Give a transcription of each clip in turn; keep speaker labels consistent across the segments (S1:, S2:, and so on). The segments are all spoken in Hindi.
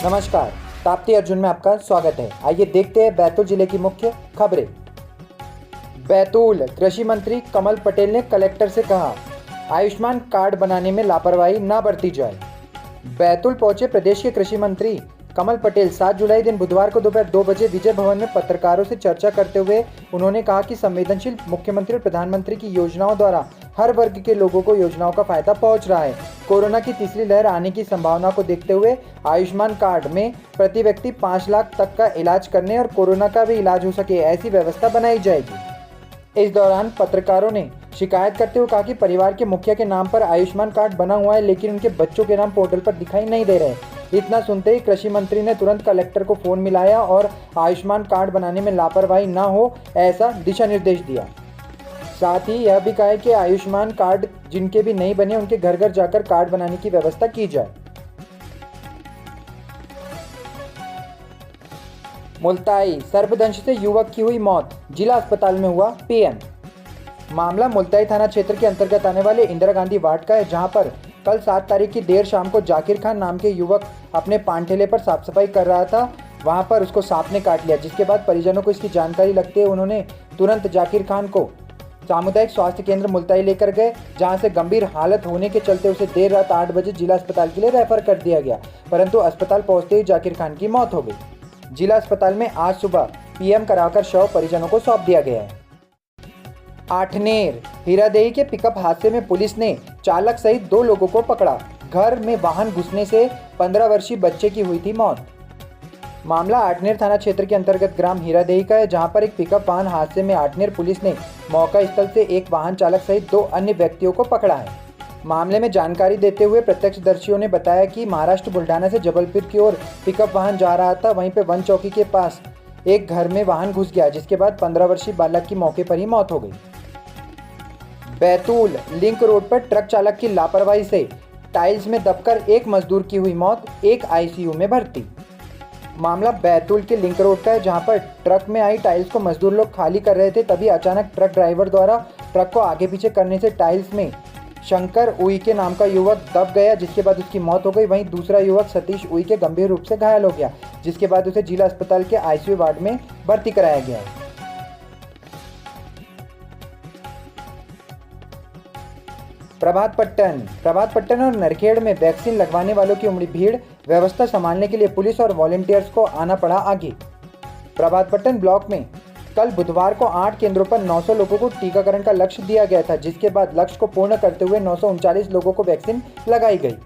S1: नमस्कार, ताप्ती अर्जुन में आपका स्वागत है। आइए देखते हैं बैतूल जिले की मुख्य खबरें। बैतूल कृषि मंत्री कमल पटेल ने कलेक्टर से कहा, आयुष्मान कार्ड बनाने में लापरवाही न बरती जाए। बैतूल पहुंचे प्रदेश के कृषि मंत्री कमल पटेल 7 जुलाई दिन बुधवार को दोपहर 2 बजे विजय भवन में पत्रकारों से चर्चा करते हुए उन्होंने कहा कि संवेदनशील मुख्यमंत्री और प्रधानमंत्री की योजनाओं द्वारा हर वर्ग के लोगों को योजनाओं का फायदा पहुंच रहा है। कोरोना की तीसरी लहर आने की संभावना को देखते हुए आयुष्मान कार्ड में प्रति व्यक्ति 5 लाख तक का इलाज करने और कोरोना का भी इलाज हो सके, ऐसी व्यवस्था बनाई जाएगी। इस दौरान पत्रकारों ने शिकायत करते हुए कहा कि परिवार के मुखिया के नाम पर आयुष्मान कार्ड बना हुआ है, लेकिन उनके बच्चों के नाम पोर्टल पर दिखाई नहीं दे रहे। इतना सुनते ही कृषि मंत्री ने तुरंत कलेक्टर को फोन मिलाया और आयुष्मान कार्ड बनाने में लापरवाही न हो, ऐसा दिशा निर्देश दिया। साथ ही यह भी कहा कि आयुष्मान कार्ड जिनके भी नहीं बने उनके घर घर जाकर कार्ड बनाने की व्यवस्था की जाए। मुल्ताई सर्पदंश से युवक की हुई मौत, जिला अस्पताल में हुआ पीएम। मामला मुल्ताई थाना क्षेत्र के अंतर्गत आने वाले इंदिरा गांधी वार्ड का है, जहां पर कल 7 तारीख की देर शाम को जाकिर खान नाम के युवक अपने पान ठेले पर साफ सफाई कर रहा था। वहां पर उसको सांप ने काट लिया, जिसके बाद परिजनों को इसकी जानकारी लगते हुए उन्होंने तुरंत जाकिर खान को सामुदायिक स्वास्थ्य केंद्र मुल्ताई लेकर गए, जहां से गंभीर हालत होने के चलते उसे देर रात 8 बजे जिला अस्पताल के लिए रेफर कर दिया गया, परंतु अस्पताल पहुंचते ही जाकिर खान की मौत हो गई। जिला अस्पताल में आज सुबह पीएम कराकर शव परिजनों को सौंप दिया गया है। आठनेर हीरादेई के पिकअप हादसे में पुलिस ने चालक सहित 2 लोगों को पकड़ा। घर में वाहन घुसने से 15 वर्षीय बच्चे की हुई थी मौत। मामला आठनेर थाना क्षेत्र के अंतर्गत ग्राम हीरादेई का है, जहां पर एक पिकअप वाहन हादसे में आठनेर पुलिस ने मौका स्थल से एक वाहन चालक सहित 2 अन्य व्यक्तियों को पकड़ा है। मामले में जानकारी देते हुए प्रत्यक्षदर्शियों ने बताया कि महाराष्ट्र बुल्ढाना से जबलपुर की ओर पिकअप वाहन जा रहा था। वहीं पे वन चौकी के पास एक घर में वाहन घुस गया, जिसके बाद 15 वर्षीय बालक की मौके पर ही मौत हो गई। बैतूल लिंक रोड पर ट्रक चालक की लापरवाही से टाइल्स में दबकर एक मजदूर की हुई मौत, एक आईसीयू में भर्ती। मामला बैतूल के लिंक रोड का है, जहां पर ट्रक में आई टाइल्स को मजदूर लोग खाली कर रहे थे, तभी अचानक ट्रक ड्राइवर द्वारा ट्रक को आगे पीछे करने से टाइल्स में शंकर उइके नाम का युवक दब गया, जिसके बाद उसकी मौत हो गई। वहीं दूसरा युवक सतीश उइके गंभीर रूप से घायल हो गया, जिसके बाद उसे जिला अस्पताल के आईसीयू वार्ड में भर्ती कराया गया है। प्रभात पट्टन और नरखेड़ में वैक्सीन लगवाने वालों की उमड़ी भीड़, व्यवस्था संभालने के लिए पुलिस और वॉलंटियर्स को आना पड़ा आगे। प्रभात पट्टन ब्लॉक में कल बुधवार को 8 केंद्रों पर 900 लोगों को टीकाकरण का लक्ष्य दिया गया था, जिसके बाद लक्ष्य को पूर्ण करते हुए 939 लोगों को वैक्सीन लगाई गई।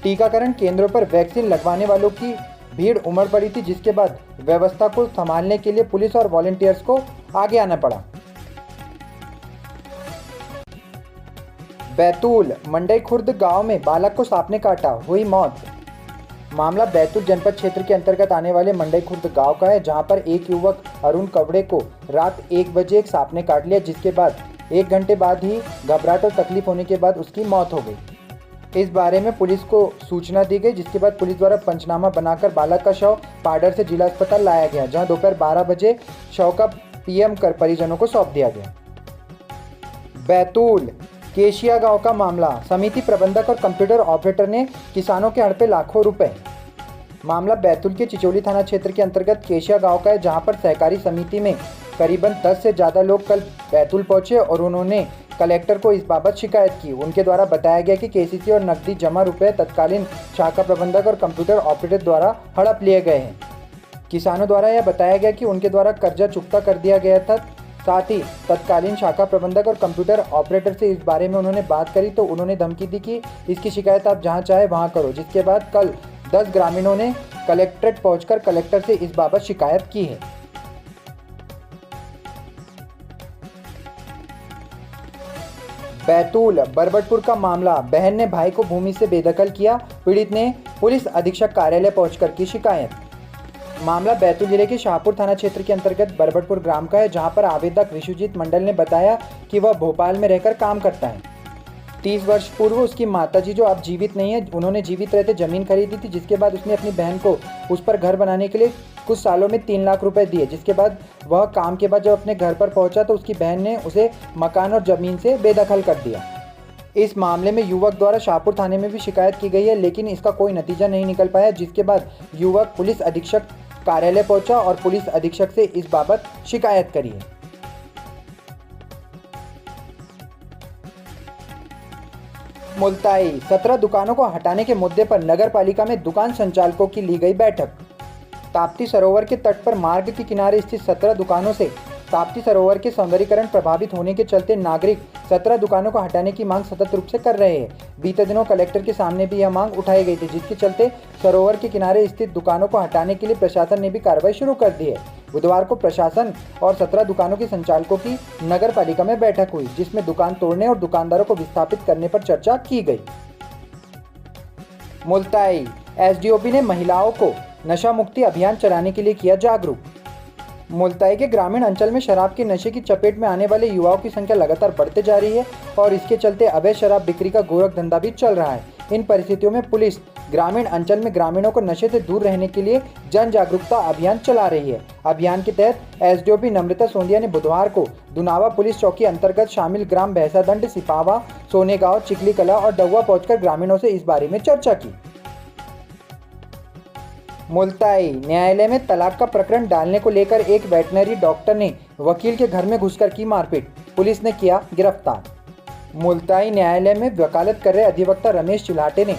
S1: टीकाकरण केंद्रों पर वैक्सीन लगवाने वालों की भीड़ उमड़ पड़ी थी, जिसके बाद व्यवस्था को संभालने के लिए पुलिस और वॉलंटियर्स को आगे आना पड़ा। बैतूल मंडई खुर्द गांव में बालक को सांप ने काटा, हुई मौत। मामला बैतूल जनपद क्षेत्र के अंतर्गत आने वाले मंडई खुर्द गांव का है, जहां पर एक युवक अरुण कवड़े को रात 1 बजे एक सांप ने काट लिया, जिसके बाद 1 घंटे बाद ही घबराहट और तकलीफ होने के बाद उसकी मौत हो गई। इस बारे में पुलिस को सूचना दी गई, जिसके बाद पुलिस द्वारा पंचनामा बनाकर बालक का शव पाडर से जिला अस्पताल लाया गया, जहाँ दोपहर 12 बजे शव का पीएम कर परिजनों को सौंप दिया गया। बैतूल केशिया गांव का मामला, समिति प्रबंधक और कंप्यूटर ऑपरेटर ने किसानों के हड़पे लाखों रुपए। मामला बैतूल के चिचोली थाना क्षेत्र के अंतर्गत केशिया गांव का है, जहां पर सहकारी समिति में करीबन 10 से ज़्यादा लोग कल बैतूल पहुंचे और उन्होंने कलेक्टर को इस बाबत शिकायत की। उनके द्वारा बताया गया कि केसीसी और नकदी जमा रुपए तत्कालीन शाखा प्रबंधक और कंप्यूटर ऑपरेटर द्वारा हड़प लिए गए हैं। किसानों द्वारा यह बताया गया कि उनके द्वारा कर्जा चुकता कर दिया गया था। साथ ही तत्कालीन शाखा प्रबंधक और कंप्यूटर ऑपरेटर से इस बारे में उन्होंने बात करी तो उन्होंने धमकी दी कि इसकी शिकायत आप जहां चाहे वहां करो, जिसके बाद कल 10 ग्रामीणों ने कलेक्ट्रेट पहुंचकर कलेक्टर से इस बाबत शिकायत की है। बैतूल बरबटपुर का मामला, बहन ने भाई को भूमि से बेदखल किया, पीड़ित ने पुलिस अधीक्षक कार्यालय पहुंचकर की शिकायत। मामला बैतूल जिले के शाहपुर थाना क्षेत्र के अंतर्गत बरबटपुर ग्राम का है, जहां पर आवेदक विश्वजीत मंडल ने बताया कि वह भोपाल में रहकर काम करता है। 30 वर्ष पूर्व उसकी माताजी, जो अब जीवित नहीं है, उन्होंने जीवित रहते जमीन खरीदी थी, जिसके बाद उसने अपनी बहन को उस पर घर बनाने के लिए कुछ सालों में 3 लाख रुपए दिए। जिसके बाद वह काम के बाद जब अपने घर पर पहुंचा तो उसकी बहन ने उसे मकान और जमीन से बेदखल कर दिया। इस मामले में युवक द्वारा शाहपुर थाने में भी शिकायत की गई है, लेकिन इसका कोई नतीजा नहीं निकल पाया, जिसके बाद युवक पुलिस अधीक्षक कार्यालय पहुंचा और पुलिस अधीक्षक से इस बाबत शिकायत करी है। मुल्ताई 17 दुकानों को हटाने के मुद्दे पर नगर पालिका में दुकान संचालकों की ली गई बैठक। ताप्ती सरोवर के तट पर मार्ग के किनारे स्थित 17 दुकानों से ताप्ती सरोवर के सौंदर्यीकरण प्रभावित होने के चलते नागरिक 17 दुकानों को हटाने की मांग सतत रूप से कर रहे हैं। बीते दिनों कलेक्टर के सामने भी यह मांग उठाई गई थी, जिसके चलते सरोवर के किनारे स्थित दुकानों को हटाने के लिए प्रशासन ने भी कार्रवाई शुरू कर दी है। बुधवार को प्रशासन और 17 दुकानों के संचालकों की नगर पालिका में बैठक हुई, जिसमें दुकान तोड़ने और दुकानदारों को विस्थापित करने पर चर्चा की गई। मुल्ताई एसडीओपी ने महिलाओं को नशा मुक्ति अभियान चलाने के लिए किया जागरूक। मुल्ताई के ग्रामीण अंचल में शराब के नशे की चपेट में आने वाले युवाओं की संख्या लगातार बढ़ते जा रही है और इसके चलते अवैध शराब बिक्री का गोरख धंधा भी चल रहा है। इन परिस्थितियों में पुलिस ग्रामीण अंचल में ग्रामीणों को नशे से दूर रहने के लिए जन जागरूकता अभियान चला रही है। अभियान के तहत एसडीओपी नम्रता सोंदिया ने बुधवार को दुनावा पुलिस चौकी अंतर्गत शामिल ग्राम भैंसादंड, सिपावा, सोनेगांव, चिखली कला और डौवा पहुंचकर ग्रामीणों से इस बारे में चर्चा की। मुल्ताई न्यायालय में तलाक का प्रकरण डालने को लेकर एक वेटनरी डॉक्टर ने वकील के घर में घुसकर की मारपीट, पुलिस ने किया गिरफ्तार। मुल्ताई न्यायालय में वकालत कर रहे अधिवक्ता रमेश चिल्हाटे ने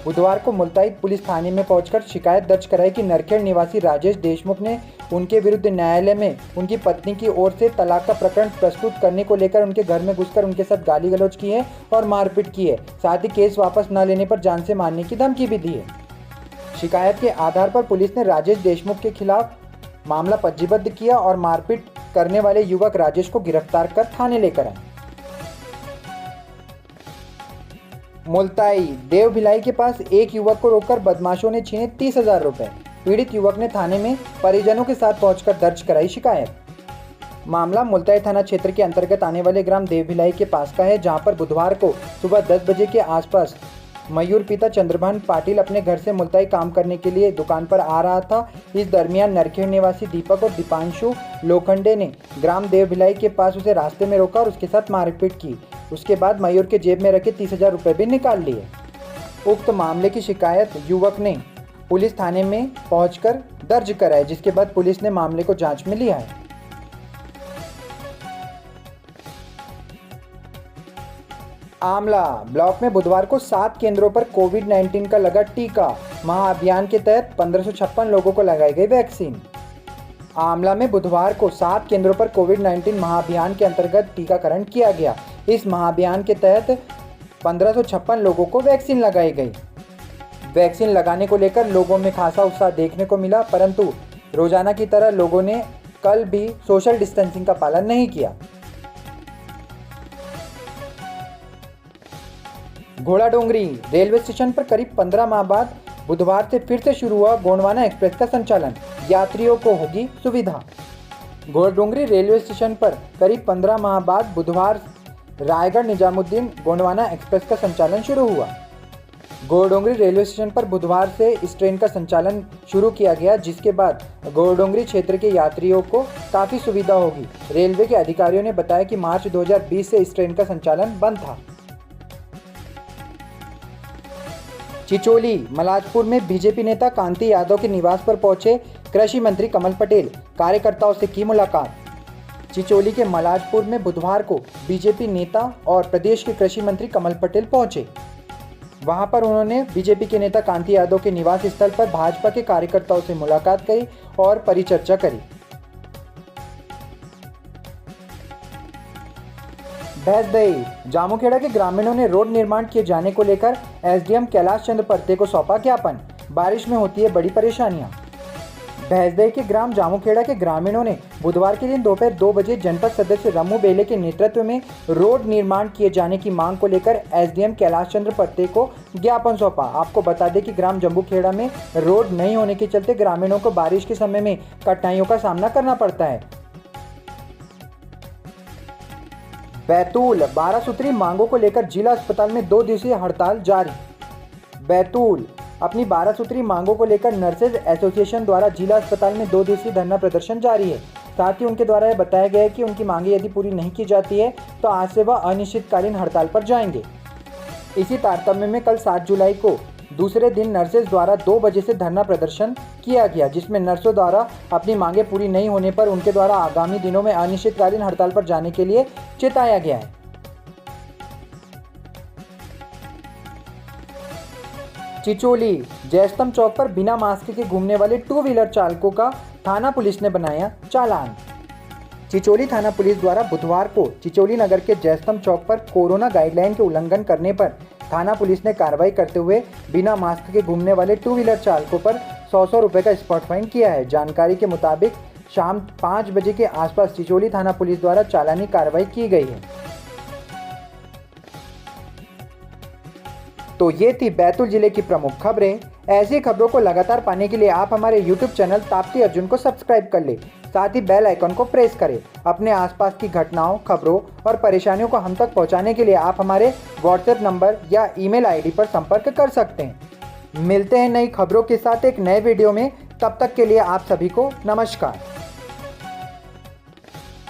S1: बुधवार को मुल्ताई पुलिस थाने में पहुंचकर शिकायत दर्ज कराई कि नरखेड़ निवासी राजेश देशमुख ने उनके विरुद्ध न्यायालय में उनकी पत्नी की ओर से तलाक का प्रकरण प्रस्तुत करने को लेकर उनके घर में घुसकर उनके साथ गाली गलौज की है और मारपीट की है। साथ ही केस वापस न लेने पर जान से मारने की धमकी भी दी है। शिकायत के आधार पर पुलिस ने राजेश देशमुख के खिलाफ मामला पंजीबद्ध किया और मारपीट करने वाले युवक राजेश को गिरफ्तार कर थाने लेकर आए। मुल्ताई देव भिलाई के पास एक युवक को रोककर बदमाशों ने छीने 30,000 रुपए। पीड़ित युवक ने थाने में परिजनों के साथ पहुंचकर दर्ज कराई शिकायत। मामला मुल्ताई थाना क्षेत्र के अंतर्गत आने वाले ग्राम देव भिलाई के पास का है, जहां पर बुधवार को सुबह 10 बजे के आसपास मयूर पिता चंद्रभान पाटिल अपने घर से मुल्ताई काम करने के लिए दुकान पर आ रहा था। इस दरमियान नरखेड़ निवासी दीपक और दीपांशु लोखंडे ने ग्राम देव भिलाई के पास उसे रास्ते में रोका और उसके साथ मारपीट की। उसके बाद मयूर के जेब में रखे 30,000 रुपये भी निकाल लिए। उक्त मामले की शिकायत युवक ने पुलिस थाने में पहुंचकर दर्ज कराई, जिसके बाद पुलिस ने मामले को जांच में लिया है। आमला ब्लॉक में बुधवार को 7 केंद्रों पर कोविड-19 का लगा टीका। महाअभियान के तहत 1556 लोगों को लगाई गई वैक्सीन। आमला में बुधवार को 7 केंद्रों पर कोविड-19 महाअभियान के अंतर्गत टीकाकरण किया गया। इस महाअभियान के तहत 1556 लोगों को वैक्सीन लगाई गई। वैक्सीन लगाने को लेकर लोगों में खासा उत्साह देखने को मिला, परंतु रोजाना की तरह लोगों ने कल भी सोशल डिस्टेंसिंग का पालन नहीं किया। घोड़ाडोंगरी रेलवे स्टेशन पर करीब 15 माह बाद बुधवार से फिर से शुरू हुआ गोंडवाना एक्सप्रेस का संचालन। यात्रियों को होगी सुविधा। घोड़ाडोंगरी रेलवे स्टेशन पर करीब 15 माह बाद बुधवार रायगढ़ निजामुद्दीन गोंडवाना एक्सप्रेस का संचालन शुरू हुआ। घोड़ाडोंगरी रेलवे स्टेशन पर बुधवार से इस ट्रेन का संचालन शुरू किया गया, जिसके बाद घोड़ाडोंगरी क्षेत्र के यात्रियों को काफ़ी सुविधा होगी। रेलवे के अधिकारियों ने बताया कि मार्च 2020 से इस ट्रेन का संचालन बंद था। चिचोली मलाजपुर में बीजेपी नेता कांति यादव के निवास पर पहुंचे कृषि मंत्री कमल पटेल, कार्यकर्ताओं से की मुलाकात। चिचोली के मलाजपुर में बुधवार को बीजेपी नेता और प्रदेश के कृषि मंत्री कमल पटेल पहुंचे। वहां पर उन्होंने बीजेपी के नेता कांति यादव के निवास स्थल पर भाजपा के कार्यकर्ताओं से मुलाकात करी और परिचर्चा करी। भैंसदही जामुखेड़ा के ग्रामीणों ने रोड निर्माण किए जाने को लेकर एसडीएम कैलाश चंद्र परते को सौंपा ज्ञापन। बारिश में होती है बड़ी परेशानियां। भैंसदही के ग्राम जामुखेड़ा के ग्रामीणों ने बुधवार के दिन दोपहर 2 बजे जनपद सदस्य रमू बेले के नेतृत्व में रोड निर्माण किए जाने की मांग को लेकर एसडीएम कैलाश चंद्र परते को ज्ञापन सौंपा। आपको बता दें कि ग्राम जम्बूखेड़ा में रोड नहीं होने के चलते ग्रामीणों को बारिश के समय में कठिनाइयों का सामना करना पड़ता है। बैतूल 12 सूत्री मांगों को लेकर जिला अस्पताल में 2 दिवसीय हड़ताल जारी। बैतूल अपनी 12 सूत्री मांगों को लेकर नर्सेज एसोसिएशन द्वारा जिला अस्पताल में 2 दिवसीय धरना प्रदर्शन जारी है। साथ ही उनके द्वारा यह बताया गया है कि उनकी मांगें यदि पूरी नहीं की जाती है तो आज से वह अनिश्चितकालीन हड़ताल पर जाएंगे। इसी तारतम्य में कल 7 जुलाई को दूसरे दिन नर्सेज द्वारा 2 बजे से धरना प्रदर्शन किया गया, जिसमें नर्सों द्वारा अपनी मांगें पूरी नहीं होने पर उनके द्वारा आगामी दिनों में अनिश्चितकालीन हड़ताल पर जाने के लिए चेताया गया है। चिचोली जयस्तंभ चौक पर बिना मास्क के घूमने वाले 2 व्हीलर चालकों का थाना पुलिस ने बनाया चालान। चिचोली थाना पुलिस द्वारा बुधवार को चिचोली नगर के जयस्तंभ चौक पर कोरोना गाइडलाइन के उल्लंघन करने पर थाना पुलिस ने कार्रवाई करते हुए बिना मास्क के घूमने वाले 2 व्हीलर चालकों पर 100 रुपये का स्पॉट फाइन किया है। जानकारी के मुताबिक शाम 5 बजे के आसपास चिचोली थाना पुलिस द्वारा चालानी कार्रवाई की गई है। तो ये थी बैतूल जिले की प्रमुख खबरें। ऐसी खबरों को लगातार पाने के लिए आप हमारे YouTube चैनल ताप्ती अर्जुन को सब्सक्राइब कर ले, साथ ही बेल आइकन को प्रेस करें। अपने आसपास की घटनाओं, खबरों और परेशानियों को हम तक पहुंचाने के लिए आप हमारे WhatsApp नंबर या ईमेल ID पर संपर्क कर सकते हैं। मिलते हैं नई खबरों के साथ एक नए वीडियो में, तब तक के लिए आप सभी को नमस्कार।